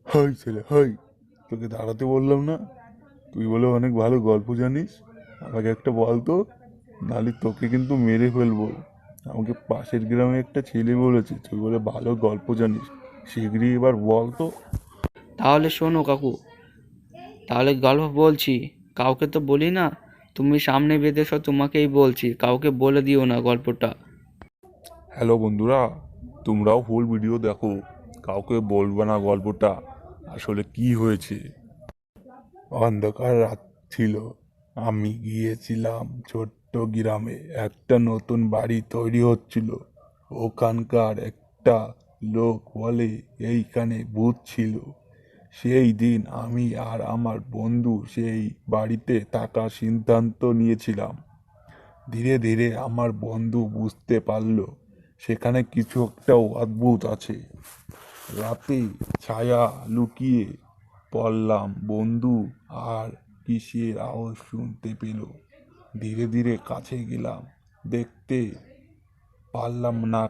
High ছেলে high, তোকে দাঁড়াতে বললাম না? তুই বলে অনেক ভালো গল্প জানিস, আমাকে একটা বল তো, নাহলে তোকে কিন্তু মেরে ফেলবো। আমাকে পাশের গ্রামে একটা ছেলে বলেছে তুই বলে ভালো গল্প জানিস, শিগগিরই এবার বল তো। তাহলে শোনো কাকু, তাহলে গল্প বলছি। কাউকে তো বলি না, তুমি সামনে বেঁধেছো, তোমাকেই বলছি, কাউকে বলে দিও না গল্পটা। হ্যালো বন্ধুরা, তোমরাও ফুল ভিডিও দেখো, কাউকে বলবে না গল্পটা। আসলে কি হয়েছে, অন্ধকার রাত ছিল, আমি গিয়েছিলাম ছোট্ট গ্রামে। একটা নতুন বাড়ি তৈরি হচ্ছিল। ওখানকার একটা লোক বলে এইখানে ভূত ছিল। সেই দিন আমি আর আমার বন্ধু সেই বাড়িতে থাকার সিদ্ধান্ত নিয়েছিলাম। ধীরে ধীরে আমার বন্ধু বুঝতে পারলো সেখানে কিছু একটা অদ্ভুত আছে। রাতে ছায়া লুকিয়ে পড়লাম, বন্ধু আর কিসের আওয়াজ শুনতে পেল। ধীরে ধীরে কাছে গেলাম, দেখতে পারলাম না